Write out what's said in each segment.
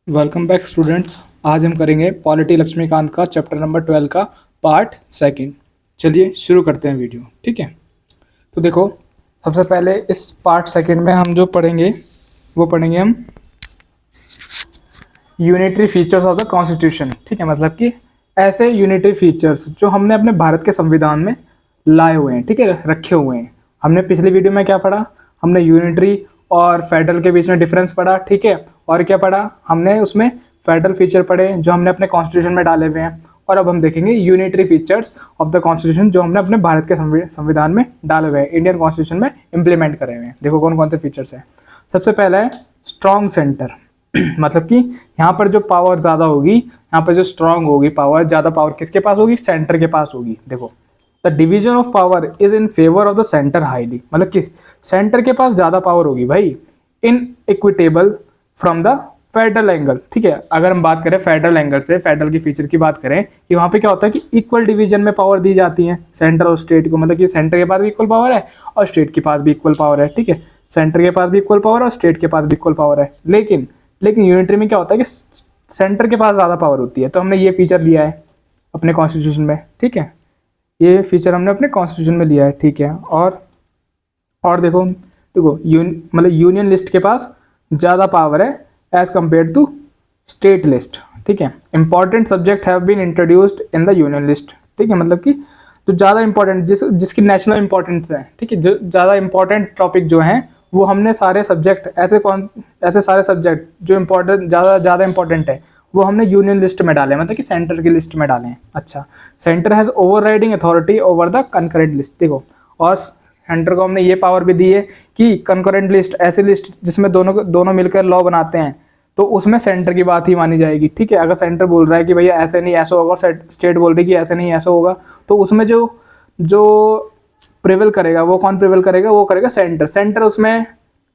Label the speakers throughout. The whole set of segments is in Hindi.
Speaker 1: Welcome back students. आज हम करेंगे पॉलिटी लक्ष्मीकांत का चैप्टर नंबर 12 का पार्ट सेकंड। चलिए शुरू करते हैं वीडियो। ठीक है, तो देखो, सबसे पहले इस पार्ट सेकंड में हम जो पढ़ेंगे वो पढ़ेंगे हम unitary features of the constitution. ठीक है, मतलब कि ऐसे यूनिटरी फीचर्स जो हमने अपने भारत के संविधान में लाए हुए हैं, ठीक है, रखे हुए हैं। हमने पिछली वीडियो में क्या पढ़ा? हमने यूनिटरी और फेडरल के बीच में डिफरेंस पढ़ा। ठीक है, और क्या पढ़ा हमने? उसमें फेडरल फीचर पढ़े जो हमने अपने कॉन्स्टिट्यूशन में डाले हुए हैं। और अब हम देखेंगे unitary features of the constitution जो हमने अपने भारत के संविधान में डाले हुए हैं, इंडियन कॉन्स्टिट्यूशन में इंप्लीमेंट करे हुए हैं। देखो कौन कौन से फीचर्स हैं। सबसे पहला है स्ट्रॉन्ग सेंटर मतलब कि यहाँ पर जो पावर ज़्यादा होगी, यहाँ पर जो स्ट्रांग होगी पावर, ज़्यादा पावर किसके पास होगी? सेंटर के पास होगी। देखो, the division of power is in favour of the centre highly, मतलब कि सेंटर के पास ज़्यादा पावर होगी भाई, inequitable from the federal angle. ठीक है, अगर हम बात करें फेडरल एंगल से, फेडरल की फीचर की बात करें कि वहाँ पे क्या होता है कि इक्वल डिवीजन में पावर दी जाती है सेंटर और स्टेट को, मतलब कि सेंटर के पास भी इक्वल पावर है और स्टेट के पास भी इक्वल पावर है। ठीक है, सेंटर के पास भी इक्वल पावर है और स्टेट के पास भी इक्वल पावर है। लेकिन यूनिटरी में क्या होता है कि सेंटर के पास ज़्यादा पावर होती है। तो हमने ये फीचर लिया है अपने कॉन्स्टिट्यूशन में। ठीक है, ये फीचर हमने अपने कॉन्स्टिट्यूशन में लिया है। ठीक है, और देखो मतलब यूनियन लिस्ट के पास ज़्यादा पावर है as compare to state list. ठीक है, important subject have been introduced in the union list. ठीक है, मतलब कि जो ज़्यादा इंपॉर्टेंट जिसकी नेशनल इंपॉर्टेंस है, ठीक है, जो ज़्यादा इंपॉर्टेंट टॉपिक जो हैं वो हमने सारे सब्जेक्ट ऐसे सारे सब्जेक्ट जो इम्पोर्टेंट ज़्यादा इंपॉर्टेंट है वो हमने यूनियन लिस्ट में डाले, मतलब कि सेंटर की लिस्ट में डाले हैं। अच्छा, centre has overriding authority over the concurrent list. देखो, और सेंटर को हमने ये पावर भी दी है कि कंकरेंट लिस्ट, ऐसी लिस्ट जिसमें दोनों मिलकर लॉ बनाते हैं, तो उसमें सेंटर की बात ही मानी जाएगी। ठीक है, अगर सेंटर बोल रहा है कि भैया ऐसे नहीं ऐसा होगा, स्टेट बोल रही है कि ऐसे नहीं ऐसा होगा, तो उसमें जो प्रिवेल करेगा वो कौन प्रिवेल करेगा? वो करेगा सेंटर उसमें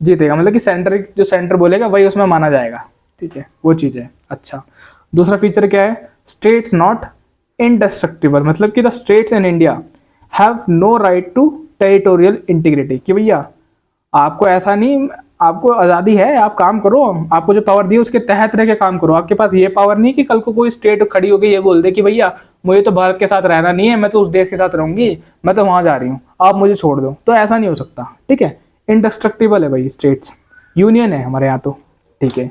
Speaker 1: जीतेगा, मतलब कि सेंटर बोलेगा वही उसमें माना जाएगा। ठीक है, वो चीज़ है। अच्छा, दूसरा फीचर क्या है? स्टेट्स नॉट इंडेस्ट्रक्टिबल, मतलब कि the states in India have no right to territorial integrity, कि भैया आपको ऐसा नहीं, आपको आज़ादी है, आप काम करो, आपको जो पावर दी है उसके तहत रह के काम करो। आपके पास ये पावर नहीं कि कल को कोई स्टेट खड़ी होकर ये बोल दे कि भैया मुझे तो भारत के साथ रहना नहीं है, मैं तो उस देश के साथ रहूंगी, मैं तो वहाँ जा रही हूँ, आप मुझे छोड़ दो। तो ऐसा नहीं हो सकता। ठीक है, इंडेस्ट्रक्टिबल है भाई स्टेट्स, यूनियन है हमारे यहाँ तो। ठीक है,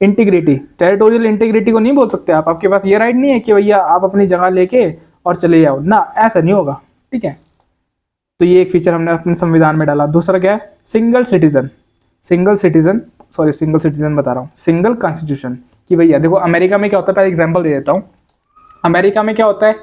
Speaker 1: इंटीग्रिटी, टेरिटोरियल इंटीग्रिटी को नहीं बोल सकते आप, आपके पास ये राइट नहीं है कि भैया आप अपनी जगह लेके और चले जाओ ना, ऐसा नहीं होगा। ठीक है, तो ये एक फीचर हमने अपने संविधान में डाला। दूसरा क्या है? सिंगल सिटीजन बता रहा हूँ, सिंगल कॉन्स्टिट्यूशन। कि भैया देखो, अमेरिका में क्या होता है, पहले एग्जांपल दे देता हूँ। अमेरिका में क्या होता है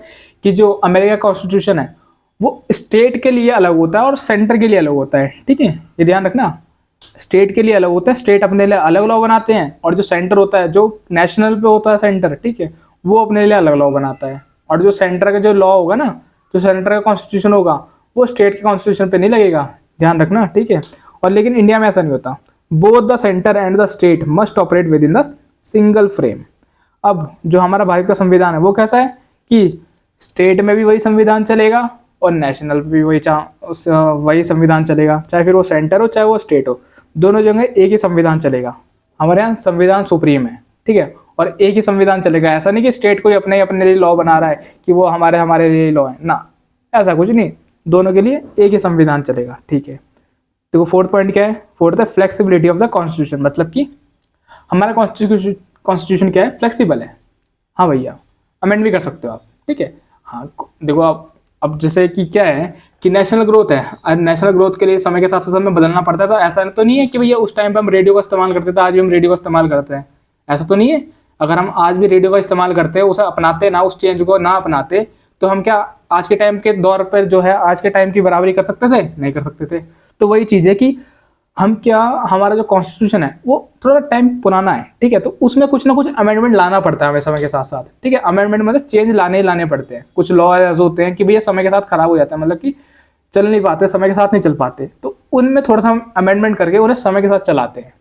Speaker 1: कि जो अमेरिका कॉन्स्टिट्यूशन है वो स्टेट के लिए अलग होता है और सेंटर के लिए अलग होता है। ठीक है, ये ध्यान रखना, स्टेट के लिए अलग होता है, स्टेट अपने लिए अलग लॉ बनाते हैं, और जो सेंटर होता है, जो नेशनल पे होता है सेंटर, ठीक है, वो अपने लिए अलग लॉ बनाता है। और जो सेंटर का जो लॉ होगा ना, जो सेंटर का कॉन्स्टिट्यूशन होगा, वो स्टेट के कॉन्स्टिट्यूशन पे नहीं लगेगा, ध्यान रखना। ठीक है, और लेकिन इंडिया में ऐसा नहीं होता। Both the centre and the state must operate with in the single frame. अब जो हमारा भारत का संविधान है वो कैसा है कि स्टेट में भी वही संविधान चलेगा और नेशनल पे भी वही संविधान चलेगा, चाहे फिर वो सेंटर हो चाहे वो स्टेट हो, दोनों जगह एक ही संविधान चलेगा। हमारे यहाँ संविधान सुप्रीम है। ठीक है, और एक ही संविधान चलेगा। ऐसा नहीं कि स्टेट कोई अपने लिए लॉ बना रहा है कि वो हमारे लिए लॉ है ना, ऐसा कुछ नहीं, दोनों के लिए एक ही संविधान चलेगा। ठीक है, देखो फोर्थ पॉइंट क्या है? फोर्थ है फ्लेक्सिबिलिटी ऑफ द कॉन्स्टिट्यूशन, मतलब कि हमारा कॉन्स्टिट्यूशन क्या है? फ्लेक्सिबल है। हाँ भैया, अमेंड भी कर सकते हो आप। ठीक है, हाँ देखो आप, अब जैसे कि क्या है कि नेशनल ग्रोथ है, और नेशनल ग्रोथ के लिए समय के साथ साथ हमें बदलना पड़ता है। तो ऐसा तो नहीं है कि भैया उस टाइम पे हम रेडियो का इस्तेमाल करते थे, आज भी हम रेडियो का इस्तेमाल करते हैं, ऐसा तो नहीं है। अगर हम आज भी रेडियो का इस्तेमाल करते हैं, उसे अपनाते ना, उस चेंज को ना अपनाते, तो हम क्या आज के टाइम के दौर पर जो है आज के टाइम की बराबरी कर सकते थे? नहीं कर सकते थे। तो वही चीज़ है कि हम क्या, हमारा जो कॉन्स्टिट्यूशन है वो थोड़ा टाइम पुराना है। ठीक है, तो उसमें कुछ ना कुछ अमेंडमेंट लाना पड़ता है हमें समय के साथ साथ। ठीक है, अमेंडमेंट मतलब चेंज लाने पड़ते हैं। कुछ लॉ होते हैं कि भैया समय के साथ खराब हो जाता है, मतलब कि चल नहीं पाते, समय के साथ नहीं चल पाते, तो उनमें थोड़ा सा हम अमेंडमेंट करके उन्हें समय के साथ चलाते हैं।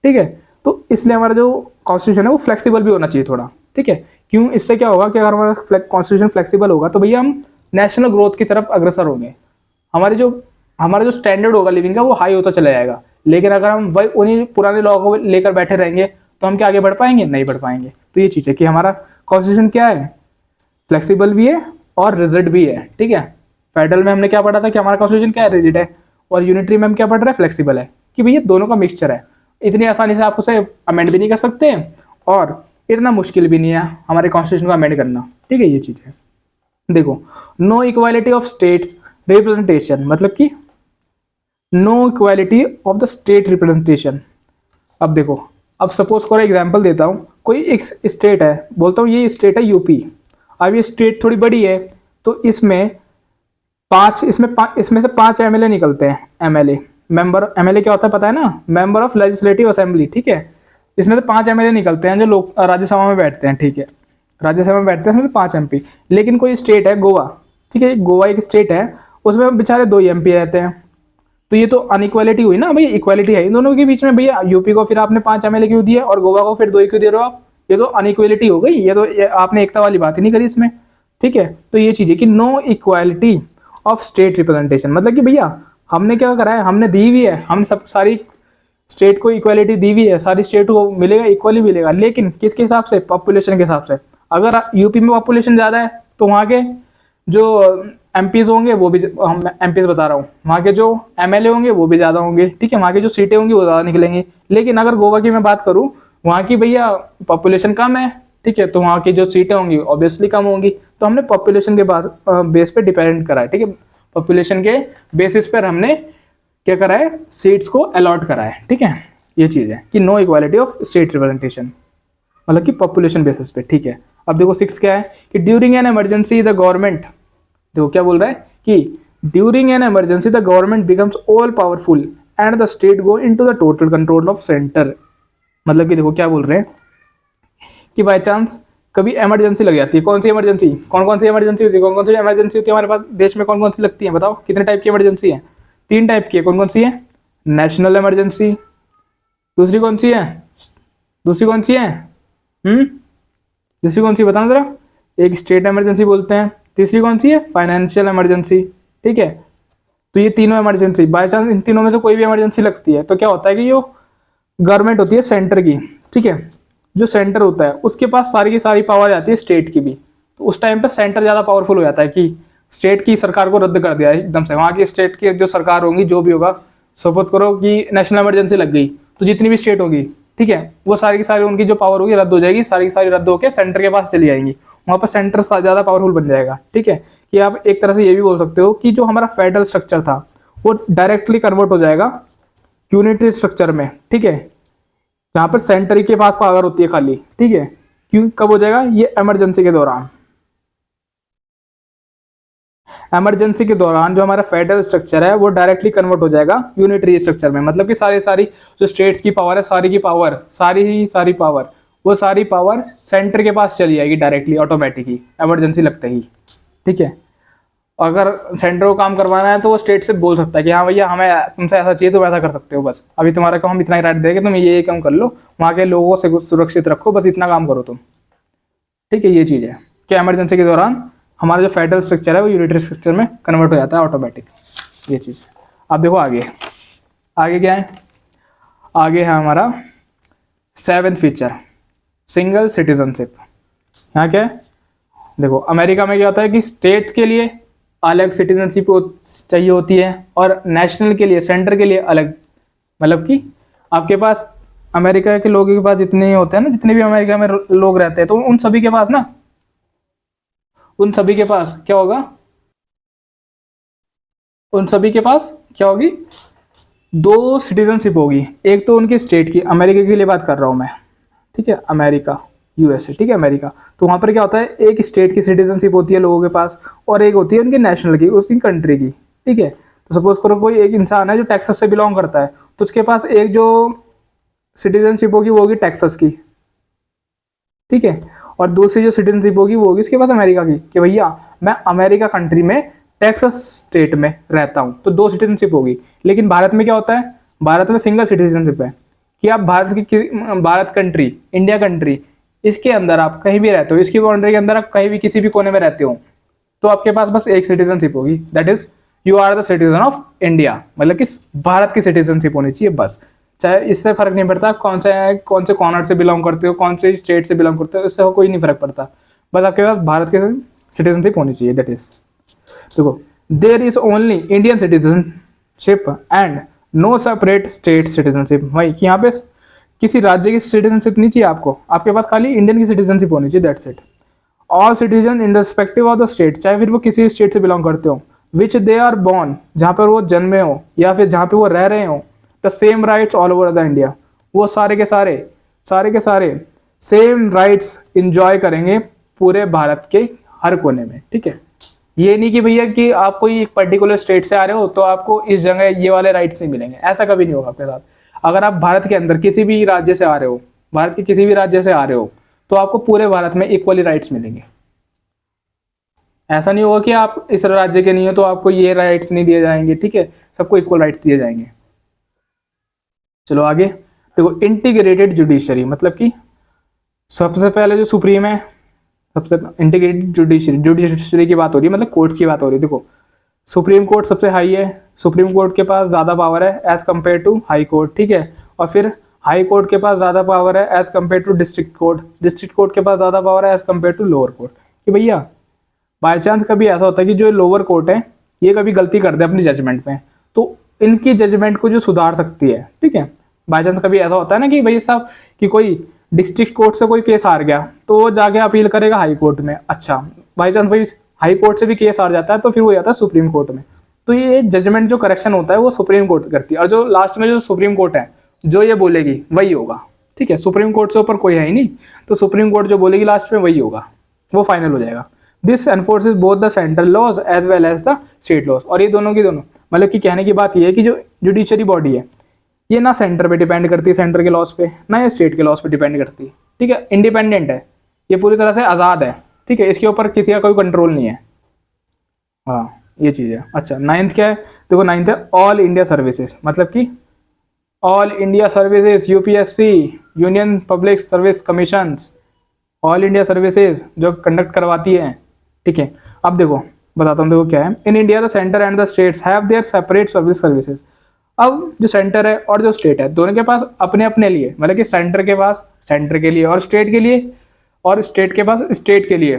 Speaker 1: ठीक है, तो इसलिए हमारा जो कॉन्स्टिट्यूशन है वो फ्लेक्सिबल भी होना चाहिए थोड़ा। ठीक है, क्यों? इससे क्या होगा कि अगर हमारा कॉन्स्टिट्यूशन फ्लेक्सिबल होगा तो भैया हम नेशनल ग्रोथ की तरफ अग्रसर होंगे, हमारा जो स्टैंडर्ड होगा लिविंग का वो हाई होता चला जाएगा। लेकिन अगर हम वही उन्हीं पुराने लॉ को लेकर बैठे रहेंगे तो हम क्या आगे बढ़ पाएंगे? नहीं बढ़ पाएंगे। तो ये चीज़ है कि हमारा कॉन्स्टिट्यूशन क्या है, फ्लेक्सिबल भी है और रिजिड भी है, ठीक है। फेडरल में हमने क्या पढ़ा था कि हमारा कॉन्स्टिट्यूशन क्या है, रिजिड है, और यूनिटरी में हम क्या पढ़ रहे हैं, फ्लेक्सिबल है, कि भैया दोनों का मिक्सचर है। इतनी आसानी से आप उसे अमेंड भी नहीं कर सकते और इतना मुश्किल भी नहीं है हमारे कॉन्स्टिट्यूशन को अमेंड करना, ठीक है। ये चीज़ है। देखो, no equality of states representation, मतलब कि no equality of the state representation. अब देखो, अब सपोज करो एग्जांपल देता हूँ, कोई एक स्टेट है, बोलता हूँ ये स्टेट है यूपी। अब ये स्टेट थोड़ी बड़ी है, तो इसमें इसमें से 5 एमएलए निकलते हैं। एमएलए मेंबर, एमएलए क्या होता है पता है ना, मेंबर ऑफ लेजिस्लेटिव असेंबली, ठीक है। इसमें से 5 एमएलए निकलते हैं जो लोग राज्यसभा में बैठते हैं, ठीक है। राज्यसभा में बैठते हैं इसमें से 5 एमपी। लेकिन कोई स्टेट है गोवा, ठीक है, गोवा एक स्टेट है, उसमें बेचारे 2 एमपी रहते हैं। तो ये तो अनइक्वालिटी हुई ना भैया, इक्वालिटी है इन दोनों के बीच में भैया। यूपी को फिर आपने 5 एमएलए क्यों दिए और गोवा को फिर 2 क्यों दे रहे हो आप? ये तो अनइक्वालिटी हो गई, ये तो आपने एकता वाली बात ही नहीं करी इसमें, ठीक है। तो ये चीज़ है कि no equality of state representation, मतलब कि भैया हमने क्या करा है, हमने दी हुई है, हम सब सारी स्टेट को इक्वालिटी दी हुई है, सारी स्टेट को मिलेगा, इक्वली मिलेगा, लेकिन किसके हिसाब से, पॉपुलेशन के हिसाब से। अगर यूपी में पॉपुलेशन ज़्यादा है तो वहाँ के जो एमपीज होंगे वो भी, हम एमपीज बता रहा हूँ, वहाँ के जो एमएलए होंगे वो भी ज़्यादा होंगे, ठीक है, वहाँ की जो सीटें होंगी वो ज़्यादा निकलेंगी। लेकिन अगर गोवा की मैं बात करूँ, वहाँ की भैया पॉपुलेशन कम है, ठीक है, तो वहाँ की जो सीटें होंगी ऑब्वियसली कम होंगी। तो हमने पॉपुलेशन के बेस पे डिपेंड करा है, ठीक है, पॉपुलेशन के बेसिस पर हमने क्या करा है, सीट्स को अलॉट करा है, ठीक है। ये चीज़ है कि no equality of state representation, मतलब कि पॉपुलेशन बेसिस पे, ठीक है। अब देखो 6 क्या है कि during an emergency the government, देखो क्या बोल रहा है कि during an emergency the government becomes all powerful and the state go into the total control of centre. मतलब कि देखो क्या बोल रहे हैं कि बाय चांस कभी इमरजेंसी लग जाती है। कौन सी इमरजेंसी, कौन सी इमरजेंसी होती है, कौन सी इमरजेंसी होती है हमारे पास देश में, कौन सी लगती है बताओ, कितने टाइप की इमरजेंसी है? 3 टाइप की है। कौन सी है? नेशनल इमरजेंसी, दूसरी कौन सी है, दूसरी कौन सी है, दूसरी कौन सी बताना जरा, एक स्टेट इमरजेंसी बोलते हैं, तीसरी कौन सी है, फाइनेंशियल इमरजेंसी, ठीक है। तो ये तीनों इमरजेंसी, बाय चांस इन तीनों में से कोई भी इमरजेंसी लगती है तो क्या होता है कि जो गवर्नमेंट होती है सेंटर की, ठीक है, जो सेंटर होता है उसके पास सारी की सारी पावर आती है स्टेट की भी। तो उस टाइम पे सेंटर ज़्यादा पावरफुल हो जाता है कि स्टेट की सरकार को रद्द कर दिया है एकदम से। वहाँ की स्टेट की जो सरकार होगी, जो भी होगा, सपोज करो कि नेशनल इमरजेंसी लग गई, तो जितनी भी स्टेट होगी, ठीक है, वो सारी की सारी उनकी जो पावर होगी रद्द हो जाएगी, सारी की सारी रद्द होकर सेंटर के पास चली जाएंगी। वहाँ पर सेंटर ज़्यादा पावरफुल बन जाएगा, ठीक है। कि आप एक तरह से ये भी बोल सकते हो कि जो हमारा फेडरल स्ट्रक्चर था वो डायरेक्टली कन्वर्ट हो जाएगा यूनिटरी स्ट्रक्चर में, ठीक है, जहाँ पर सेंटर के पास पावर होती है खाली, ठीक है। क्यों, कब हो जाएगा ये, इमरजेंसी के दौरान। इमरजेंसी के दौरान जो हमारा फेडरल स्ट्रक्चर है वो डायरेक्टली कन्वर्ट हो जाएगा यूनिटरी स्ट्रक्चर में। मतलब कि सारी जो स्टेट्स की पावर है, सारी की पावर, सारी पावर, वो सारी पावर सेंटर के पास चली जाएगी डायरेक्टली, ऑटोमेटिकली, इमरजेंसी लगते ही, ठीक है। अगर सेंटर को काम करवाना है तो वो स्टेट से बोल सकता है कि हाँ भैया हमें तुमसे ऐसा चाहिए तो वैसा कर सकते हो, बस अभी तुम्हारा काम हम इतना ही राइट देंगे, तुम ये काम कर लो, वहाँ के लोगों से सुरक्षित रखो, बस इतना काम करो तुम, ठीक है। ये चीज़ है कि इमरजेंसी के दौरान हमारा जो फेडरल स्ट्रक्चर है वो यूनिटरी स्ट्रक्चर में कन्वर्ट हो जाता है ऑटोमेटिक, ये चीज़। अब देखो आगे क्या है, आगे है हमारा 7th फीचर, सिंगल सिटीजनशिप। यहाँ क्या है, देखो अमेरिका में क्या होता है कि स्टेट के लिए अलग सिटीजनशिप चाहिए होती है और नेशनल के लिए, सेंटर के लिए अलग। मतलब कि आपके पास अमेरिका के लोगों के पास जितने होते हैं ना, जितने भी अमेरिका में लोग रहते हैं, तो उन सभी के पास ना, उन सभी के पास क्या होगा, उन सभी के पास क्या होगी, 2 सिटीजनशिप होगी। एक तो उनकी स्टेट की, अमेरिका के लिए बात कर रहा हूँ मैं, ठीक है, अमेरिका, यूएसए, ठीक है, अमेरिका। तो वहाँ पर क्या होता है, एक स्टेट की सिटीजनशिप होती है लोगों के पास और एक होती है उनकी नेशनल की, उसकी कंट्री की, ठीक है। तो सपोज करो कोई एक इंसान है जो टेक्सास से बिलोंग करता है, तो उसके पास एक जो सिटीजनशिप होगी वो होगी टेक्सास की, ठीक है, और दूसरी जो सिटीजनशिप होगी वो होगी उसके पास अमेरिका की, कि भैया मैं अमेरिका कंट्री में टेक्सास स्टेट में रहता हूँ, तो 2 सिटीजनशिप होगी। लेकिन भारत में क्या होता है, भारत में सिंगल सिटीजनशिप है कि आप भारत कंट्री, इंडिया कंट्री, इसके अंदर आप कहीं भी रहते हो, इसकी बाउंड्री के अंदर आप कहीं भी किसी भी कोने में रहते हो, तो आपके पास बस एक सिटीजनशिप होगी, that is you are the citizen of India. मतलब कि भारत की सिटीजनशिप होनी चाहिए बस, चाहे इससे फर्क नहीं पड़ता आप कौन से कॉर्नर से बिलोंग करते हो, कौन से स्टेट से बिलोंग करते हो, इससे कोई नहीं फर्क पड़ता, बस आपके पास भारत के सिटीजनशिप होनी चाहिए। दैट इज, देखो, there is only Indian citizenship and no separate state citizenship. भाई कि यहाँ पे किसी राज्य की सिटीजनशिप नहीं चाहिए आपको, आपके पास खाली इंडियन की सिटीजनशिप होनी चाहिए, that's it. All citizen in respective of the state, चाहे फिर वो किसी स्टेट से बिलोंग करते हो, विच दे आर बॉर्न, जहाँ पर वो जन्मे हो या फिर जहाँ पे वो रह रहे हो, the same rights all over the India, वो सारे के सारे सेम राइट्स इंजॉय करेंगे पूरे भारत के हर कोने में, ठीक है। ये नहीं कि भैया कि आप कोई एक पर्टिकुलर स्टेट से आ रहे हो तो आपको इस जगह ये वाले राइट्स नहीं मिलेंगे, ऐसा कभी नहीं होगा आपके साथ। अगर आप भारत के अंदर किसी भी राज्य से आ रहे हो, भारत के किसी भी राज्य से आ रहे हो, तो आपको पूरे भारत में इक्वली राइट्स मिलेंगे। ऐसा नहीं होगा कि आप इस राज्य के नहीं हो तो आपको ये राइट्स नहीं दिए जाएंगे, ठीक है, सबको इक्वल राइट्स दिए जाएंगे। चलो आगे देखो, इंटीग्रेटेड जुडिशरी मतलब कि सबसे पहले जो सुप्रीम है, सबसे इंटीग्रेटेड जुडिशरी की बात हो रही है, मतलब कोर्ट्स की बात हो रही है। देखो, सुप्रीम कोर्ट सबसे हाई है, सुप्रीम कोर्ट के पास ज़्यादा पावर है as compare to high court, ठीक है। और फिर हाई कोर्ट के पास ज़्यादा पावर है as compare to district court, district court के पास ज़्यादा पावर है as compare to lower court. कि भैया बाई चांस कभी ऐसा होता है कि जो लोअर कोर्ट है ये कभी गलती कर दे अपनी जजमेंट में, तो इनकी जजमेंट को जो सुधार सकती है, ठीक है। बाई चांस कभी ऐसा होता है ना कि भैया साहब कि कोई डिस्ट्रिक्ट कोर्ट से कोई केस हार गया तो वो जाके अपील करेगा हाई कोर्ट में, अच्छा बाई चांस भाई हाई कोर्ट से भी केस हार जाता है तो फिर वो जाता है सुप्रीम कोर्ट में, तो ये जजमेंट जो करेक्शन होता है वो सुप्रीम कोर्ट करती है, और जो लास्ट में जो सुप्रीम कोर्ट है जो ये बोलेगी वही होगा, ठीक है। सुप्रीम कोर्ट से ऊपर कोई है ही नहीं, तो सुप्रीम कोर्ट जो बोलेगी लास्ट में वही होगा, वो फाइनल हो जाएगा। This enforces both the central laws as well as the state laws, और ये दोनों की दोनों, मतलब कि कहने की बात ये है कि जो जुडिशरी बॉडी है ये ना सेंटर पे डिपेंड करती है, सेंटर के लॉज पे, ना ये स्टेट के लॉज पे डिपेंड करती है, ठीक है। इंडिपेंडेंट है, ये पूरी तरह से आज़ाद है, ठीक है, इसके ऊपर किसी का कोई कंट्रोल नहीं है। हाँ ये चीज़ है। अच्छा, नाइन्थ क्या है, देखो नाइन्थ है ऑल इंडिया सर्विसेज, मतलब कि all India services, UPSC, union public service commission, all India services जो कंडक्ट करवाती है, ठीक है। अब देखो बताता हूँ, देखो क्या है, in India the centre and the states have their separate services. अब जो सेंटर है और जो स्टेट है दोनों के पास अपने अपने लिए, मतलब कि सेंटर के पास सेंटर के लिए और स्टेट के लिए, और स्टेट के पास स्टेट के लिए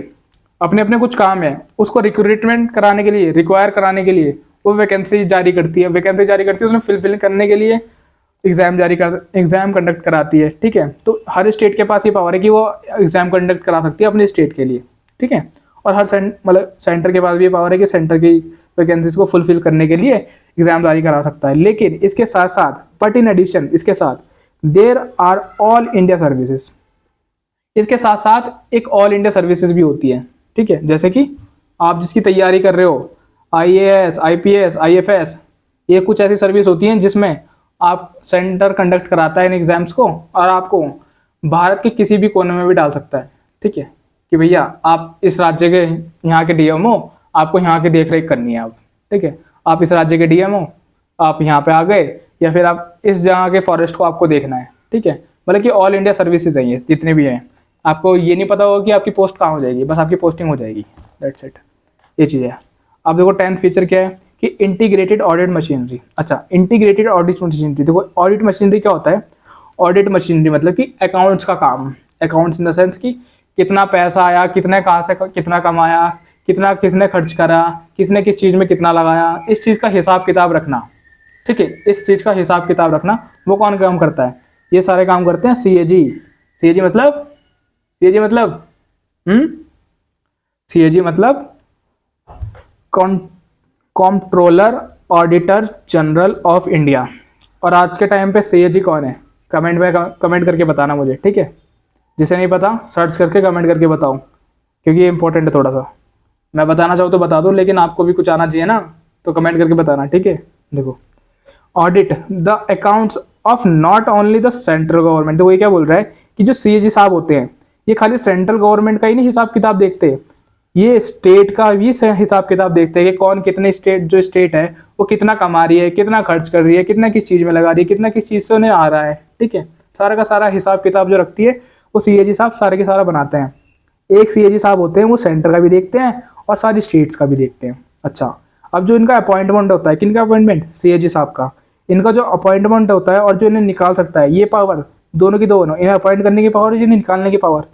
Speaker 1: अपने अपने कुछ काम है, उसको रिक्रूटमेंट कराने के लिए, रिक्वायर कराने के लिए वो वैकेंसी जारी करती है, उसमें फिल करने के लिए एग्जाम कंडक्ट कराती है, ठीक है। तो हर स्टेट के पास ये पावर है कि वो एग्जाम कंडक्ट करा सकती है अपने स्टेट के लिए, ठीक है। और हर मतलब सेंटर के पास भी ये पावर है कि सेंटर की वैकेंसीज को फुलफिल करने के लिए एग्जाम जारी करा सकता है। लेकिन इसके साथ साथ, बट इन एडिशन, इसके साथ there are all India services, इसके साथ साथ एक ऑल इंडिया सर्विसेज भी होती है, ठीक है। जैसे कि आप जिसकी तैयारी कर रहे हो, IAS, IPS, IFS, ये कुछ ऐसी सर्विस होती हैं जिसमें आप सेंटर कंडक्ट कराता है इन एग्जाम्स को और आपको भारत के किसी भी कोने में भी डाल सकता है, ठीक है। कि भैया आप इस राज्य के यहाँ के DM हो, आपको यहाँ की देख रेख करनी है आप, ठीक है। आप इस राज्य के DM हो, आप यहाँ पे आ गए, या फिर आप इस जगह के फॉरेस्ट को आपको देखना है, ठीक है। मतलब कि ऑल इंडिया सर्विसेज है ये जितने भी हैं, आपको ये नहीं पता होगा कि आपकी पोस्ट कहाँ हो जाएगी, बस आपकी पोस्टिंग हो जाएगी, दैट्स इट, ये चीज़ है। अब देखो 10th फीचर क्या है कि इंटीग्रेटेड ऑडिट मशीनरी। अच्छा, इंटीग्रेटेड ऑडिट मशीनरी, देखो ऑडिट मशीनरी क्या होता है, ऑडिट मशीनरी मतलब कि अकाउंट्स का काम, अकाउंट्स इन द सेंस कि कितना पैसा आया, कितने कहाँ से कितना कमाया, कितना किसने खर्च करा, किसने किस चीज़ में कितना लगाया, इस चीज़ का हिसाब किताब रखना, ठीक है। इस चीज़ का हिसाब किताब रखना वो कौन काम करता है, ये सारे काम करते हैं CAG। CAG मतलब CAG मतलब controller auditor general of India. और आज के टाइम पे CAG कौन है, कमेंट करके बताना मुझे, ठीक है। जिसे नहीं पता सर्च करके कमेंट करके बताओ, क्योंकि ये इंपॉर्टेंट है थोड़ा सा। मैं बताना चाहूँ तो बता दूँ, लेकिन आपको भी कुछ आना चाहिए ना, तो कमेंट करके बताना, ठीक है। देखो, audit the accounts of not only the central government. तो ये क्या बोल रहा है कि जो CAG साहब होते हैं ये खाली सेंट्रल गवर्नमेंट का ही नहीं हिसाब किताब देखते, ये स्टेट का भी हिसाब किताब देखते हैं कि कौन कितने स्टेट है वो कितना कमा रही है, कितना खर्च कर रही है, कितना किस चीज़ में लगा रही है, कितना किस चीज़ से उन्हें आ रहा है, ठीक है। सारा का सारा हिसाब किताब जो रखती है वो CAG साहब सारे के सारा बनाते हैं। एक CAG साहब होते हैं वो सेंटर का भी देखते हैं और सारी स्टेट्स का भी देखते हैं। अच्छा, अब जो इनका अपॉइंटमेंट होता है, किनका अपॉइंटमेंट, CAG साहब का, इनका जो अपॉइंटमेंट होता है और जो इन्हें निकाल सकता है, ये पावर दोनों की दोनों, इन्हें अपॉइंट करने की पावर और इन्हें निकालने की पावर,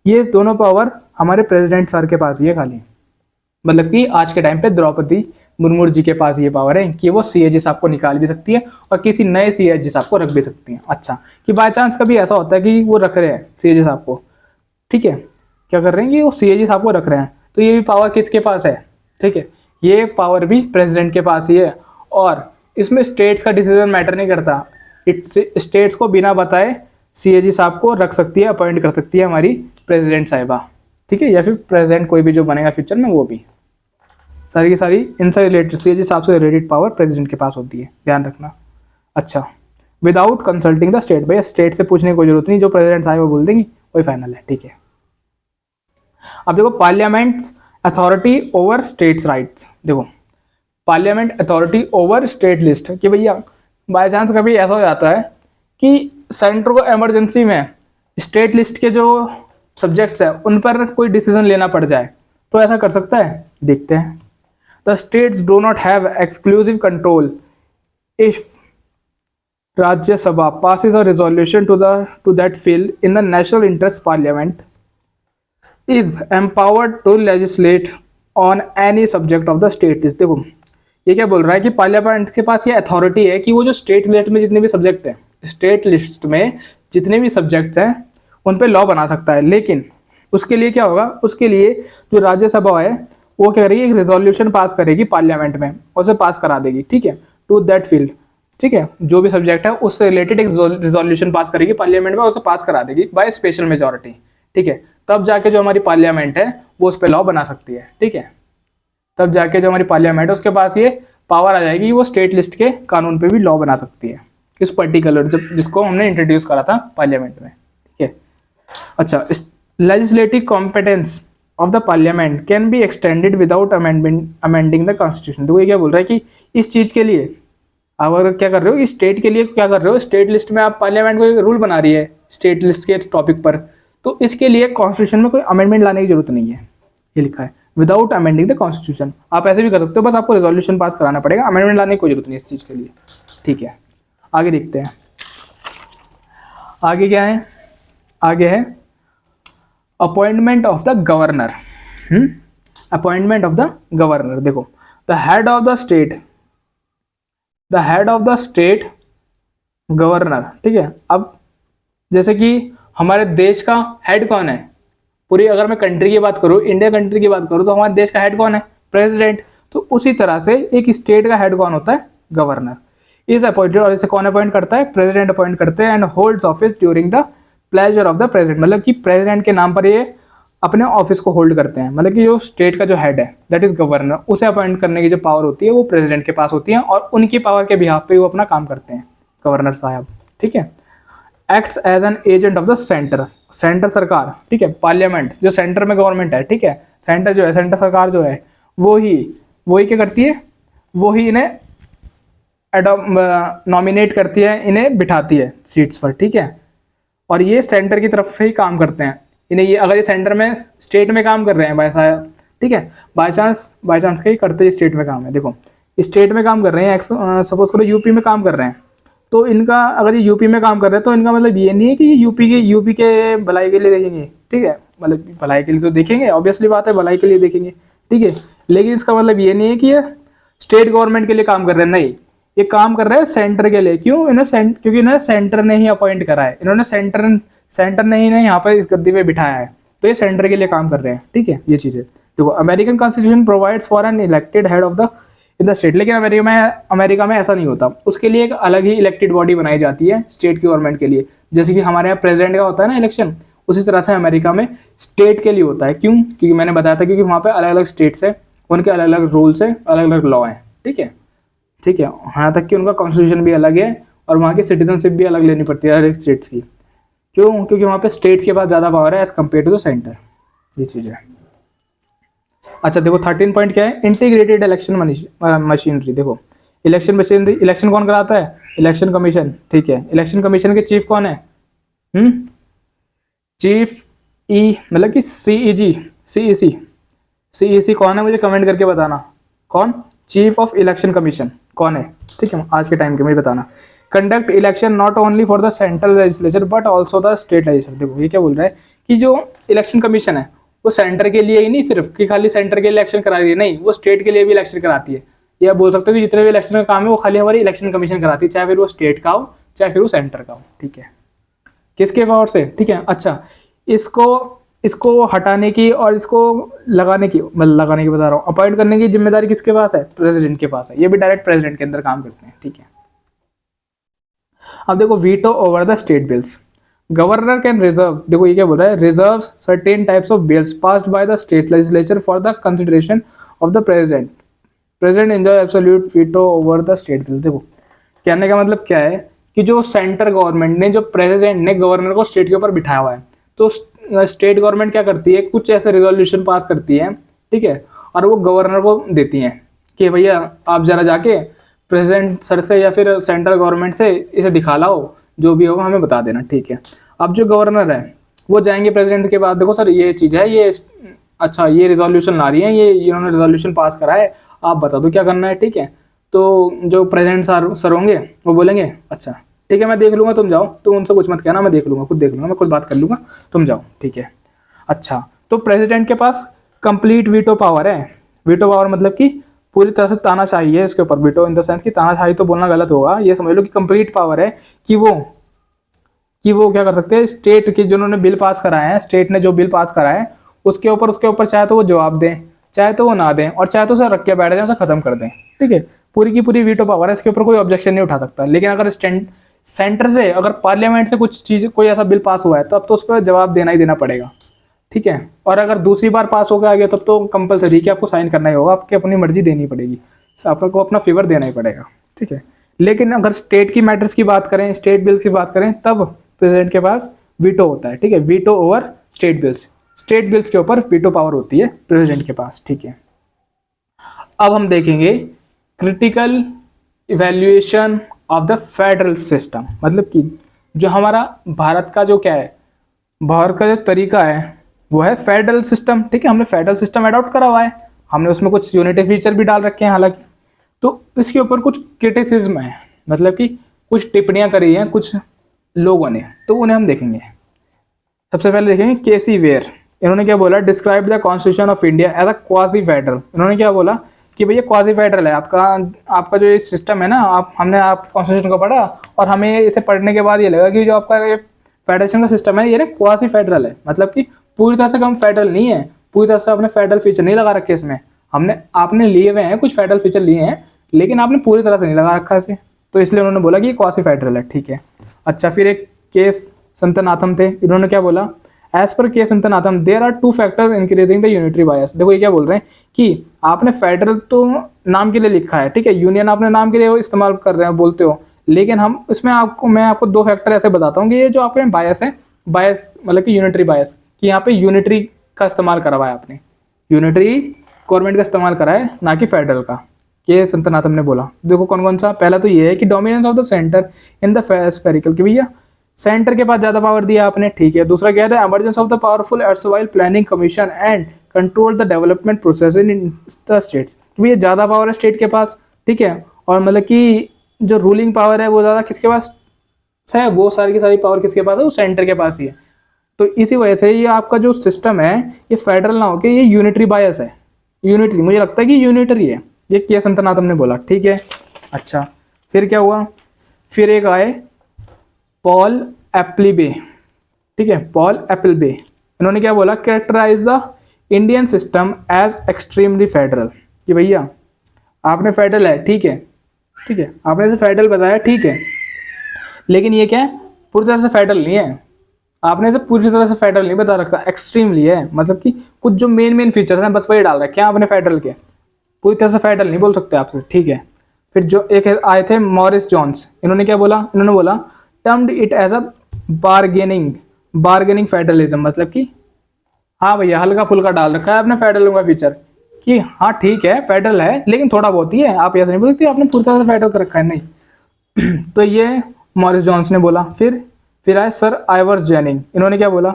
Speaker 1: ये दोनों पावर हमारे प्रेसिडेंट सर के पास ही है खाली। मतलब कि आज के टाइम पे द्रौपदी मुर्मू जी के पास ये पावर है कि वो सीएजी साहब को निकाल भी सकती है और किसी नए सीएजी साहब को रख भी सकती हैं। अच्छा, कि बाय चांस कभी ऐसा होता है कि वो रख रहे हैं सीएजी साहब को, ठीक है, क्या कर रहे हैं कि वो सीएजी साहब को रख रहे हैं, तो ये भी पावर किसके पास है, ठीक है, ये पावर भी प्रेसिडेंट के पास ही है। और इसमें स्टेट्स का डिसीजन मैटर नहीं करता, स्टेट्स को बिना बताए सीएजी साहब को रख सकती है, अपॉइंट कर सकती है हमारी प्रेसिडेंट साहिबा, ठीक है, या फिर प्रेसिडेंट कोई भी जो बनेगा फ्यूचर में वो भी। सारी की सारी इनसे रिलेटेड, सीएजी साहब से रिलेटेड पावर प्रेसिडेंट के पास होती है, ध्यान रखना। अच्छा, विदाउट कंसल्टिंग द स्टेट, भैया स्टेट से पूछने की कोई जरूरत नहीं, जो प्रेसिडेंट साहिबा बोल देंगी वही फाइनल है, ठीक है। अब देखो parliament's authority over states rights, देखो parliament authority over state list, कि भैया बाय चांस कभी ऐसा हो जाता है कि सेंटर को इमरजेंसी में स्टेट लिस्ट के जो सब्जेक्ट्स हैं उन पर कोई डिसीजन लेना पड़ जाए, तो ऐसा कर सकता है, देखते हैं। The states do not have exclusive control if Rajya Sabha passes a resolution to that field in the national interest. Parliament is empowered to legislate on any subject of the state list। देखो ये क्या बोल रहा है कि पार्लियामेंट के पास ये अथॉरिटी है कि वो जो स्टेट लिस्ट में जितने भी सब्जेक्ट हैं, स्टेट लिस्ट में जितने भी सब्जेक्ट्स हैं उन पे लॉ बना सकता है, लेकिन उसके लिए क्या होगा, उसके लिए जो राज्यसभा है वो क्या करेगी, एक रेजोल्यूशन पास करेगी पार्लियामेंट में और उसे पास करा देगी, ठीक है, टू दैट फील्ड, ठीक है, जो भी सब्जेक्ट है उससे रिलेटेड एक रिजोल्यूशन पास करेगी पार्लियामेंट में, उसे पास करा देगी बाय स्पेशल मेजोरिटी, ठीक है, तब जाके जो हमारी पार्लियामेंट है वो उस पर लॉ बना सकती है, ठीक है, तब जाके जो हमारी पार्लियामेंट है उसके पास ये पावर आ जाएगी, वो स्टेट लिस्ट के कानून पे भी लॉ बना सकती है, इस पर्टिकुलर जिसको हमने इंट्रोड्यूस करा था पार्लियामेंट में, ठीक है। अच्छा, legislative competence of the parliament can be extended without amending the constitution. तो ये क्या बोल रहा है कि इस चीज़ के लिए आप अगर क्या कर रहे हो, इस स्टेट के लिए क्या कर रहे हो, स्टेट लिस्ट में आप पार्लियामेंट को एक रूल बना रही है स्टेट लिस्ट के टॉपिक पर, तो इसके लिए कॉन्स्टिट्यूशन में कोई अमेंडमेंट लाने की जरूरत नहीं है, ये लिखा है विदाउट अमेंडिंग द कॉन्स्टिट्यूशन। आप ऐसे भी कर सकते हो, बस आपको रेजोल्यूशन पास कराना पड़ेगा, अमेंडमेंट लाने की कोई जरूरत नहीं इस चीज़ के लिए, ठीक है। आगे देखते हैं, आगे क्या है, आगे है appointment of the governor. Appointment of the governor, देखो the head of the state, the head of the state governor, ठीक है। अब जैसे कि हमारे देश का हेड कौन है, पूरी अगर मैं कंट्री की बात करूँ, इंडिया कंट्री की बात करूँ, तो हमारे देश का हेड कौन है, प्रेसिडेंट। तो उसी तरह से एक स्टेट का हेड कौन होता है, गवर्नर। इज अपॉइंटेड, और इसे कौन अपॉइंट करता है, प्रेसिडेंट अपॉइंट करते हैं, and holds office during the pleasure of the president, मतलब कि प्रेसिडेंट के नाम पर ये अपने ऑफिस को होल्ड करते हैं, मतलब कि जो स्टेट का जो हेड है दैट इज गवर्नर, उसे अपॉइंट करने की जो पावर होती है वो प्रेसिडेंट के पास होती है, और उनकी पावर के बिहाफ पे वो अपना काम करते हैं गवर्नर साहब, ठीक है। Acts as an agent of the centre, centre सरकार, ठीक है, पार्लियामेंट जो सेंटर में गवर्नमेंट है, ठीक है, सेंटर जो है, सेंटर सरकार जो है वही क्या करती है, वही इन्हें नॉमिनेट करती है, इन्हें बिठाती है सीट्स पर, ठीक है, और ये सेंटर की तरफ से ही काम करते हैं। इन्हें ये अगर ये सेंटर में स्टेट में काम कर रहे हैं बाय चांस, ठीक है, बाय चांस कहीं करते ही स्टेट में काम है, देखो स्टेट में काम कर रहे हैं, सपोज करो यूपी में काम कर रहे हैं, तो इनका अगर ये यूपी में काम कर रहे हैं तो इनका मतलब ये नहीं है कि ये यूपी के भलाई के लिए देखेंगे, ठीक है, मतलब भलाई के लिए तो देखेंगे, ऑब्वियसली बात है, भलाई के लिए देखेंगे, ठीक है, लेकिन इसका मतलब ये नहीं है कि ये स्टेट गवर्नमेंट के लिए काम कर रहे हैं, नहीं, ये काम कर रहे हैं सेंटर के लिए। क्यों, क्योंकि इन्हें सेंटर ने ही अपॉइंट करा है, इन्होंने सेंटर ने ही यहाँ पर इस गद्दी पे बिठाया है, तो ये सेंटर के लिए काम कर रहे हैं, ठीक है, ये चीज़ें। देखो American constitution provides for an elected head of the in the state, लेकिन अमेरिका में ऐसा नहीं होता, उसके लिए एक अलग ही इलेक्टेड बॉडी बनाई जाती है स्टेट की गवर्नमेंट के लिए, जैसे कि हमारे यहाँ प्रेसिडेंट का होता है ना इलेक्शन, उसी तरह से अमेरिका में स्टेट के लिए होता है। क्यों, क्योंकि मैंने बताया था क्योंकि वहाँ पे अलग अलग स्टेट्स है, उनके अलग अलग रूल्स है, अलग अलग लॉ है, ठीक है, ठीक है, यहाँ तक कि उनका कॉन्स्टिट्यूशन भी अलग है और वहाँ की सिटीजनशिप भी अलग लेनी पड़ती है हर एक स्टेट्स की। क्यों, क्योंकि वहाँ पे स्टेट्स के पास ज़्यादा पावर है as compare to the centre, ये चीज़ है। अच्छा देखो 13 पॉइंट क्या है, इंटीग्रेटेड इलेक्शन मशीनरी। देखो इलेक्शन मशीनरी, इलेक्शन कौन कराता है, इलेक्शन कमीशन, ठीक है, इलेक्शन कमीशन के चीफ कौन है, चीफ ई मतलब कि सीईसी कौन है, मुझे कमेंट करके बताना कौन, चीफ ऑफ इलेक्शन कमीशन कौन है, ठीक है, आज के टाइम के मुझे बताना। Conduct election not only for the central legislature but also the state legislature. देखो ये क्या बोल रहा है कि जो इलेक्शन कमीशन है वो सेंटर के लिए ही नहीं सिर्फ कि खाली सेंटर के इलेक्शन करा रही है, नहीं, वो स्टेट के लिए भी इलेक्शन कराती है। या बोल सकते हो कि जितने भी इलेक्शन का काम है वो खाली हमारी इलेक्शन कमीशन कराती है, चाहे फिर वो स्टेट का हो चाहे फिर वो सेंटर का हो, ठीक है, किसके पावर से, ठीक है। अच्छा, इसको हटाने की और इसको लगाने की, मतलब लगाने की बता रहा हूँ, अपॉइंट करने की जिम्मेदारी किसके पास है, प्रेसिडेंट के पास है। ये भी डायरेक्ट प्रेसिडेंट के अंदर काम करते हैं, ठीक है। अब देखो veto over the state bills, governor can reserve, देखो ये क्या बोल रहा है, reserve certain types of bills passed by the state legislature for the consideration of the president. President enjoy absolute veto over the state bill. देखो कहने का मतलब क्या है कि जो सेंटर गवर्नमेंट ने, जो प्रेसिडेंट ने गवर्नर को स्टेट के ऊपर बिठाया हुआ है, तो स्टेट गवर्नमेंट क्या करती है, कुछ ऐसे रिजोल्यूशन पास करती है, ठीक है, और वो गवर्नर को देती हैं कि भैया आप जरा जाके प्रेसिडेंट सर से या फिर सेंट्रल गवर्नमेंट से इसे दिखा लाओ, जो भी होगा हमें बता देना, ठीक है। अब जो गवर्नर है वो जाएंगे प्रेसिडेंट के पास, देखो सर ये चीज़ है, ये अच्छा ये रिजोल्यूशन ला रही है, ये इन्होंने रिजोल्यूशन पास करा है, आप बता दो क्या करना है, ठीक है। तो जो प्रेसिडेंट सर होंगे वो बोलेंगे अच्छा ठीक है मैं देख लूँगा, तुम जाओ, तुम उनसे कुछ मत कहना, मैं देख लूँगा, खुद देख लूँगा, मैं खुद बात कर लूँगा, तुम जाओ, ठीक है। अच्छा, तो प्रेसिडेंट के पास कंप्लीट वीटो पावर है। वीटो पावर मतलब कि पूरी तरह से तानाशाही है इसके ऊपर, वीटो इन द सेंस कि तानाशाही तो बोलना गलत होगा, ये समझ लो कि कंप्लीट पावर है कि वो क्या कर सकते हैं, स्टेट के जिन्होंने बिल पास कराए हैं, स्टेट ने जो बिल पास कराए हैं उसके ऊपर चाहे तो वो जवाब दें, चाहे तो वो ना दें, और चाहे तो उसे रख के बैठ जाए, उसे खत्म कर दें, ठीक है। पूरी की पूरी वीटो पावर है, इसके ऊपर कोई ऑब्जेक्शन नहीं उठा सकता। लेकिन अगर सेंटर से, अगर पार्लियामेंट से कुछ चीज़, कोई ऐसा बिल पास हुआ है तब तो उस पर जवाब देना ही देना पड़ेगा, ठीक है। और अगर दूसरी बार पास होकर आ गया तब तो कंपलसरी कि आपको साइन करना ही होगा, आपकी अपनी मर्जी देनी पड़ेगी, आपको अपना फेवर देना ही पड़ेगा, ठीक है। लेकिन अगर स्टेट की मैटर्स की बात करें, स्टेट बिल्स की बात करें, तब प्रेसिडेंट के पास वीटो होता है, ठीक है, veto over state bills. State bills के ऊपर वीटो पावर होती है प्रेसिडेंट के पास, ठीक है। अब हम देखेंगे critical evaluation of the federal system, मतलब कि जो हमारा भारत का जो क्या है, भारत का जो तरीका है वो है फेडरल सिस्टम, ठीक है। हमने फेडरल सिस्टम अडॉप्ट करा हुआ है, हमने उसमें कुछ यूनिटी फीचर भी डाल रखे हैं हालांकि, तो इसके ऊपर कुछ क्रिटिसिज्म है, मतलब कि कुछ टिप्पणियां करी हैं कुछ लोगों ने, तो उन्हें हम देखेंगे। सबसे पहले देखेंगे केसी वेयर, इन्होंने क्या बोला, describe the constitution of India as a quasi federal. इन्होंने क्या बोला कि भैया क्वासी फेडरल है आपका जो ये सिस्टम है ना, हमने आपके कॉन्स्टिट्यूशन को पढ़ा और हमें इसे पढ़ने के बाद ये लगा कि जो आपका ये फेडरेशन का सिस्टम है ये ना क्वासी फेडरल है, मतलब कि पूरी तरह से हम फेडरल नहीं है, पूरी तरह से आपने फेडरल फीचर नहीं लगा रखे इसमें, आपने लिए हुए हैं कुछ फेडरल फीचर लिए हैं, लेकिन आपने पूरी तरह से नहीं लगा रखा इसे, तो इसलिए उन्होंने बोला कि ये क्वासी फेडरल है, ठीक है। अच्छा, फिर एक केस संतनाथम थे, इन्होंने क्या बोला, as per K Santhanam there are two factors increasing the unitary bias. देखो ये क्या बोल रहे हैं कि आपने फेडरल तो नाम के लिए लिखा है, ठीक है, यूनियन आपने नाम के लिए इस्तेमाल कर रहे हैं, बोलते हो, लेकिन हम इसमें मैं आपको दो फैक्टर ऐसे बताता हूँ कि ये जो आपने बायस है, बायस मतलब कि यूनिटरी बायस, कि यहाँ पे यूनिटरी का इस्तेमाल करा हुआ है, आपने यूनिटरी गवर्नमेंट का इस्तेमाल करा है, ना कि फेडरल का, के संतनाथम ने बोला। देखो कौन कौन सा, पहला तो ये है कि dominance of the centre in the spherical, कि भैया सेंटर के पास ज्यादा पावर दिया आपने, ठीक है। दूसरा क्या है, emergence of the powerful erstwhile planning commission and control the development process in the states, कि भैया ज्यादा पावर है स्टेट के पास, ठीक है, और मतलब कि जो रूलिंग पावर है वो ज्यादा किसके पास है, वो सारी की सारी पावर किसके पास है, वो सेंटर के पास ही है। तो इसी वजह से ये आपका जो सिस्टम है ये फेडरल ना होकर ये यूनिटरी बायस है, यूनिटरी, मुझे लगता है कि यूनिटरी है, ये के संतनाथम ने बोला, ठीक है। अच्छा, फिर क्या हुआ, फिर एक आए पॉल एप्लीबे, ठीक है, पॉल एप्पलबे, इन्होंने क्या बोला, characterise the Indian system as extremely federal, कि भैया आपने फेडरल है, ठीक है, ठीक है, आपने इसे फेडरल बताया, ठीक है, लेकिन ये क्या है, पूरी तरह से फेडरल नहीं है, आपने इसे पूरी तरह से फेडरल नहीं बता रखा, एक्सट्रीमली है, मतलब कि कुछ जो मेन फीचर्स हैं बस वही डाल रखे हैं आपने फेडरल के, पूरी तरह से फेडरल नहीं बोल सकते आपसे, ठीक है। फिर जो एक आए थे मॉरिस जॉन्स, इन्होंने क्या बोला, इन्होंने बोला termed it as a bargaining federalism, मतलब कि हाँ भैया हल्का फुल्का डाल रखा है आपने फेडरल का फीचर, कि हाँ ठीक है फेडरल है लेकिन थोड़ा बहुत ही है, आप ऐसे नहीं बोल सकते आपने पूरी तरह से फेडरल कर रखा है, नहीं। तो ये मॉरिस जॉन्स ने बोला। फिर आए सर आइवर्स जेनिंग, इन्होंने क्या बोला,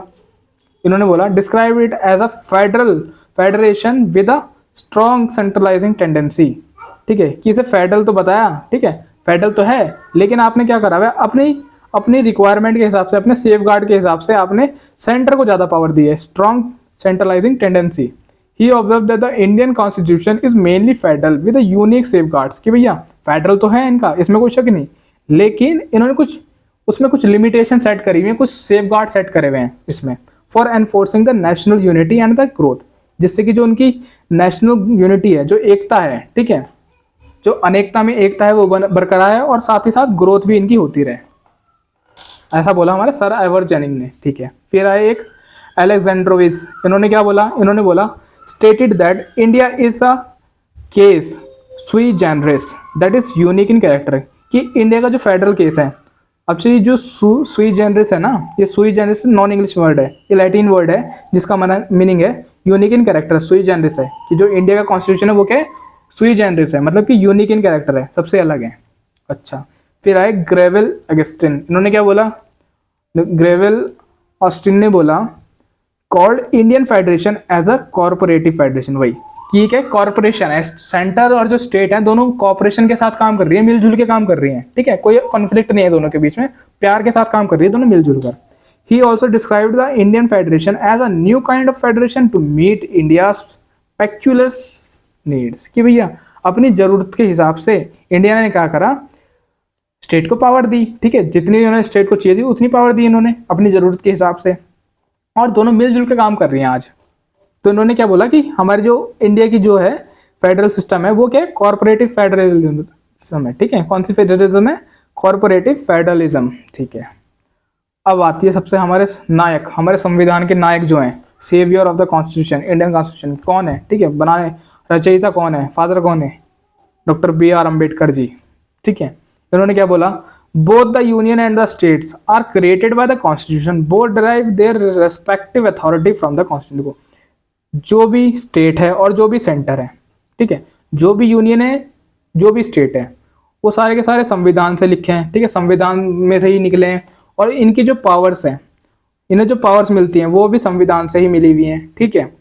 Speaker 1: इन्होंने बोला describe it as a federation with a strong centralising tendency, ठीक है, कि इसे फेडरल तो बताया, ठीक है, फेडरल तो है, लेकिन आपने क्या करा हुआ है, अपनी अपनी रिक्वायरमेंट के हिसाब से, अपने सेफ गार्ड के हिसाब से आपने सेंटर को ज़्यादा पावर दी है, strong centralising tendency. He observe that the Indian constitution is mainly federal with unique safe guards, कि भैया फेडरल तो है इनका, इसमें कोई शक नहीं, लेकिन इन्होंने कुछ उसमें कुछ लिमिटेशन सेट करी हुई है, कुछ सेफ गार्ड सेट करे हुए हैं इसमें, for enforcing the national unity and the growth, जिससे कि जो उनकी नेशनल यूनिटी है, जो एकता है, ठीक है, जो अनेकता में एकता है वो बरकरार है, और साथ ही साथ ग्रोथ भी इनकी होती रहे, ऐसा बोला हमारे सर आइवर जेनिंग ने, ठीक है। फिर आए एक अलेक्जेंड्रोविच, इन्होंने क्या बोला, इन्होंने बोला stated that India is a case sui generis that is unique in character, कि इंडिया का जो फेडरल केस है, अब से जो सुई जनरस है ना, ये सुई जनरस नॉन इंग्लिश वर्ड है, ये लैटिन वर्ड है जिसका मीनिंग है यूनिक इन कैरेक्टर, सुई जनरस है, कि जो इंडिया का कॉन्स्टिट्यूशन है वो क्या है, सुई जनरस है, मतलब कि यूनिक इन कैरेक्टर है, सबसे अलग है। अच्छा, फिर आए ग्रेविल अगस्टिन, इन्होंने क्या बोला, ग्रेविल ऑस्टिन ने बोला called Indian federation as a cooperative federation, वही ठीक है, कॉर्पोरेशन है, सेंटर और जो स्टेट है दोनों कॉर्पोरेशन के साथ काम कर रही है, मिलजुल के काम कर रही हैं, ठीक है, कोई कॉन्फ्लिक्ट नहीं है दोनों के बीच में, प्यार के साथ काम कर रही है दोनों मिलजुल कर। He also described the Indian federation as a new kind of federation to meet India peculiar needs, कि भैया अपनी जरूरत के हिसाब से इंडिया ने क्या करा, स्टेट को पावर दी, ठीक है, जितनी उन्होंने स्टेट को चाहिए थी उतनी पावर दी इन्होंने अपनी जरूरत के हिसाब से, और दोनों मिलजुल के काम कर रही हैं आज। तो इन्होंने क्या बोला कि हमारी जो इंडिया की जो है फेडरल सिस्टम है वो क्या है, कॉर्पोरेटिव फेडरलिज्म है, ठीक है, कौन सी फेडरलिज्म है, कॉर्पोरेटिव फेडरलिज्म, ठीक है। अब आती है सबसे हमारे नायक, हमारे संविधान के नायक जो हैं, saviour of the constitution, Indian constitution कौन है, ठीक है, बनाने रचयिता कौन है, फादर कौन है, डॉक्टर B.R. अम्बेडकर जी, ठीक है। इन्होंने क्या बोला, both the union and the states are created by the constitution, both derive their respective authority from the constitution, को जो भी स्टेट है और जो भी सेंटर है, ठीक है, जो भी यूनियन है जो भी स्टेट है वो सारे के सारे संविधान से लिखे हैं, ठीक है, संविधान में से ही निकले हैं, और इनकी जो पावर्स हैं, इन्हें जो पावर्स मिलती हैं वो भी संविधान से ही मिली हुई हैं, ठीक है।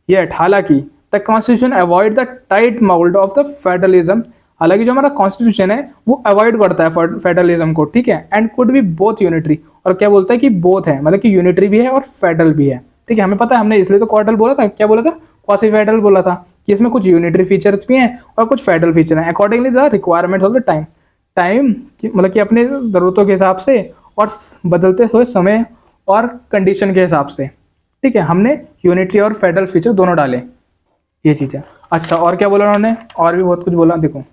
Speaker 1: ये हालांकि the constitution avoid the tight mould of the federalism, हालांकि जो हमारा कॉन्स्टिट्यूशन है वो अवॉइड करता है फेडरलिज्म को, ठीक है, and could be both unitary, और क्या बोलता है कि बोथ है, मतलब कि यूनिटरी भी है और फेडरल भी है, ठीक है, हमें पता है, हमने इसलिए तो क्वार्टल बोला था, क्या बोला था, क्वासी फेडरल बोला था, कि इसमें कुछ यूनिटरी फीचर्स भी हैं और कुछ फेडरल फीचर हैं, accordingly the requirements of the time, मतलब कि अपने ज़रूरतों के हिसाब से और बदलते हुए समय और कंडीशन के हिसाब से, ठीक है, हमने यूनिटरी और फेडरल फीचर दोनों डाले, ये चीज़ है। अच्छा, और क्या बोला उन्होंने, और भी बहुत कुछ बोला, देखो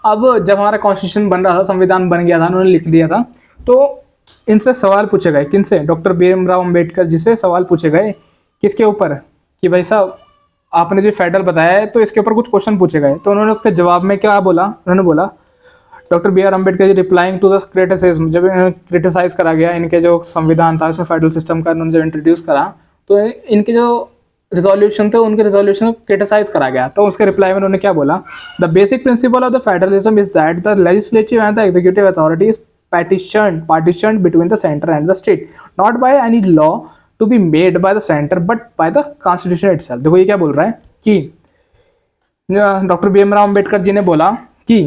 Speaker 1: अब जब हमारा कॉन्स्टिट्यूशन बन रहा था, संविधान बन गया था, उन्होंने लिख दिया था, तो इनसे सवाल पूछे गए, किनसे, डॉक्टर B.M. अम्बेडकर जी से सवाल पूछे गए, किसके ऊपर, कि भाई साहब आपने जो फेडरल बताया है तो इसके ऊपर कुछ क्वेश्चन पूछे गए, तो उन्होंने उसके जवाब में क्या बोला, उन्होंने बोला doctor B.R. Ambedkar ji replying to the criticism, जब क्रिटिसाइज करा गया इनके जो संविधान था इसमें फेडरल सिस्टम का उन्होंने जब इंट्रोड्यूस करा, तो इनके जो रिजोल्यूशन थे उनके रिजोल्यूशन को क्रिटिसाइज करा गया, तो उसके रिप्लाई में उन्होंने क्या बोला, the basic principle of the federalism is that the legislative and the executive authority is partitioned between the center and the state, not by any law to be made by the center but by the constitution itself। देखो ये क्या बोल रहा है कि डॉक्टर B.M. अम्बेडकर जी ने बोला कि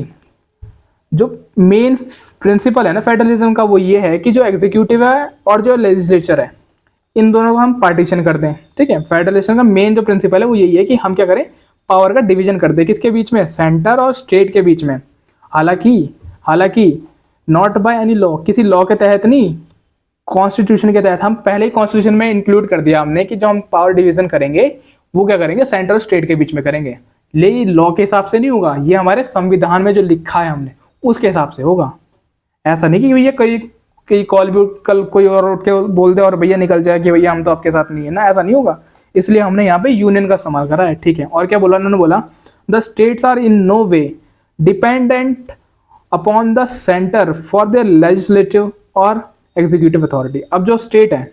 Speaker 1: जो मेन प्रिंसिपल है ना फेडरलिज्म का वो ये है कि जो एग्जीक्यूटिव है और जो लेजिस्लेचर है इन दोनों को हम पार्टीशन कर दें, ठीक है। फेडरलिज्म का मेन जो प्रिंसिपल है वो यही है कि हम क्या करें, पावर का डिवीजन कर दें, किसके बीच में, सेंटर और स्टेट के बीच में। हालांकि नॉट बाय एनी लॉ, किसी लॉ के तहत नहीं, कॉन्स्टिट्यूशन के तहत। हम पहले ही कॉन्स्टिट्यूशन में इंक्लूड कर दिया हमने कि जो हम पावर डिवीजन करेंगे वो क्या करेंगे, सेंटर और स्टेट के बीच में करेंगे, लेकिन लॉ के हिसाब से नहीं होगा, ये हमारे संविधान में जो लिखा है हमने उसके हिसाब से होगा। ऐसा नहीं कि भैया कई कल कोई और उठ के बोल दे और भैया निकल जाए कि भैया हम तो आपके साथ नहीं है ना, ऐसा नहीं होगा, इसलिए हमने यहाँ पे यूनियन का इस्तेमाल करा है, ठीक है। और क्या बोला उन्होंने, बोला the states are in no way dependent upon the centre for their legislative और एग्जीक्यूटिव अथॉरिटी। अब जो स्टेट है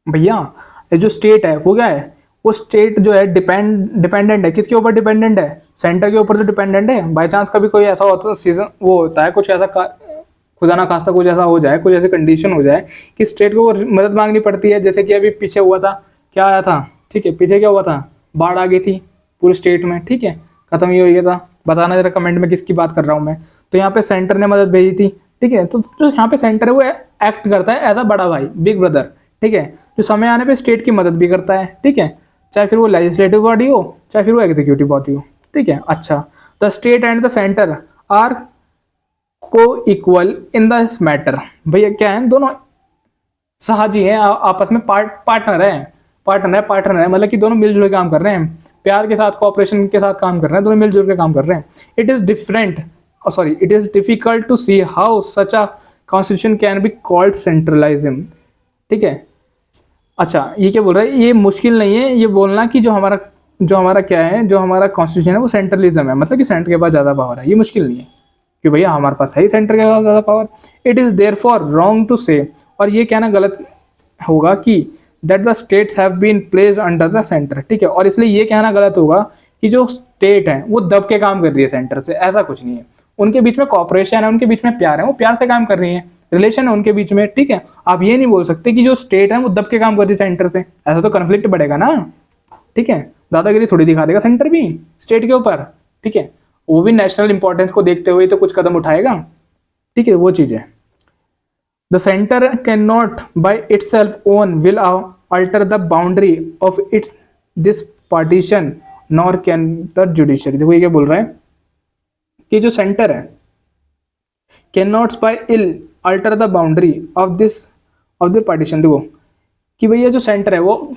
Speaker 1: भैया, जो स्टेट है वो क्या है, वो स्टेट जो है डिपेंडेंट है, किसके ऊपर डिपेंडेंट है, सेंटर के ऊपर तो डिपेंडेंट है। बाई चांस कभी कोई ऐसा होता सीजन वो होता है, कुछ ऐसा खुदा ना खास्ता कुछ ऐसा हो जाए, कुछ ऐसी कंडीशन हो जाए कि स्टेट को मदद मांगनी पड़ती है, जैसे कि अभी पीछे हुआ था, क्या आया था, ठीक है, पीछे क्या हुआ था, बाढ़ आ गई थी पूरे स्टेट में, ठीक है, खत्म ही हो गया था, बताना जरा कमेंट में किसकी बात कर रहा हूँ मैं। तो यहाँ पे सेंटर ने मदद भेजी थी, ठीक है। तो जो यहाँ पे सेंटर है वो एक्ट करता है एज अ बड़ा भाई, बिग ब्रदर, ठीक है, जो समय आने पे स्टेट की मदद भी करता है, ठीक है, चाहे फिर वो लेजिस्लेटिव बॉडी हो चाहे फिर वो एग्जीक्यूटिव बॉडी हो, ठीक है। अच्छा, the state and the centre are coequal in this matter. भैया क्या है, दोनों साहजी हैं, आपस में पार्टनर है, मतलब कि दोनों मिलजुल के काम कर रहे हैं, प्यार के साथ, कोऑपरेशन के साथ काम कर रहे हैं, दोनों मिलजुल के काम कर रहे हैं। It is difficult to see how such a constitution can be called centralism, ठीक है। अच्छा, ये क्या बोल रहा है, ये मुश्किल नहीं है ये बोलना कि जो हमारा क्या है, जो हमारा कॉन्स्टिट्यूशन है वो सेंट्रलिज्म है, मतलब कि सेंटर के पास ज़्यादा पावर है, ये मुश्किल नहीं है कि भैया हमारे पास है ही सेंटर के पास ज़्यादा power. It is therefore wrong to say, और ये कहना गलत होगा कि that the states have been placed under the centre, ठीक है, और इसलिए ये कहना गलत होगा कि जो स्टेट है वो दब के काम कर रही है सेंटर से, ऐसा कुछ नहीं है। उनके बीच में कॉपरेशन है, उनके बीच में प्यार है, वो प्यार से काम कर रही है, रिलेशन है उनके बीच में, ठीक है। आप ये नहीं बोल सकते कि जो स्टेट है वो दब के काम कर रही है सेंटर से, ऐसा तो कन्फ्लिक्ट बढ़ेगा ना, ठीक है। दादागिरी थोड़ी दिखा देगा सेंटर भी स्टेट के ऊपर, ठीक है, वो भी नेशनल इंपॉर्टेंस को देखते हुए तो कुछ कदम उठाएगा, ठीक है, वो चीज़ है। The centre can not by itself own will alter the boundary of its this partition nor can the judiciary. देखो ये क्या बोल रहा है कि जो सेंटर है can not by ill alter the boundary of the partition. देखो कि भैया जो सेंटर है वो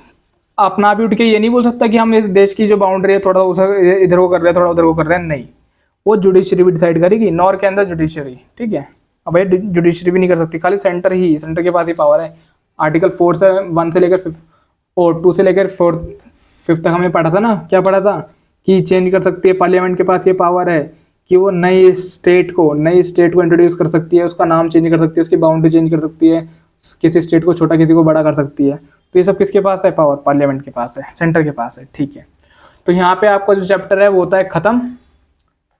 Speaker 1: अपना भी उठ के ये नहीं बोल सकता कि हम इस देश की जो बाउंड्री है थोड़ा इधर को कर रहे हैं, थोड़ा उधर को कर रहे हैं, नहीं, वो जुडिशरी भी डिसाइड करेगी, नॉर के अंदर जुडिशरी, ठीक है। अब भाई जुडिशरी भी नहीं कर सकती, खाली सेंटर के पास ही पावर है। आर्टिकल 1 से लेकर 2 से लेकर 5 तक हमने पढ़ा था ना, क्या पढ़ा था कि चेंज कर सकती है, पार्लियामेंट के पास ये पावर है कि वो नई स्टेट को इंट्रोड्यूस कर सकती है, उसका नाम चेंज कर सकती है, उसकी बाउंड्री चेंज कर सकती है, किसी स्टेट को छोटा किसी को बड़ा कर सकती है। तो ये सब किसके पास है पावर, पार्लियामेंट के पास है, सेंटर के पास है, ठीक है। तो यहाँ पे आपका जो चैप्टर है वो होता है खत्म,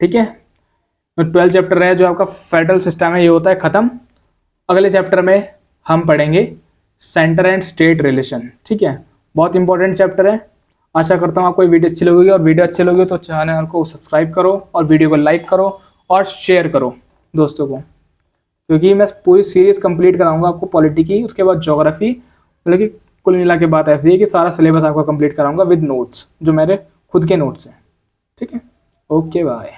Speaker 1: ठीक है। तो 12 चैप्टर है जो आपका फेडरल सिस्टम है ये होता है खत्म। अगले चैप्टर में हम पढ़ेंगे सेंटर एंड स्टेट रिलेशन, ठीक है, बहुत इंपॉर्टेंट चैप्टर है। आशा करता हूँ आपको ये वीडियो अच्छी लगेगी, और वीडियो अच्छी लगी तो चैनल को सब्सक्राइब करो और वीडियो को लाइक करो और शेयर करो दोस्तों को, क्योंकि मैं पूरी सीरीज कंप्लीट कराऊंगा आपको पॉलिटी की, उसके बाद ज्योग्राफी, मतलब कि कुल मिला के बात ऐसी है कि सारा सिलेबस आपका कंप्लीट कराऊंगा विद नोट्स, जो मेरे खुद के नोट्स हैं, ठीक है। Okay bye.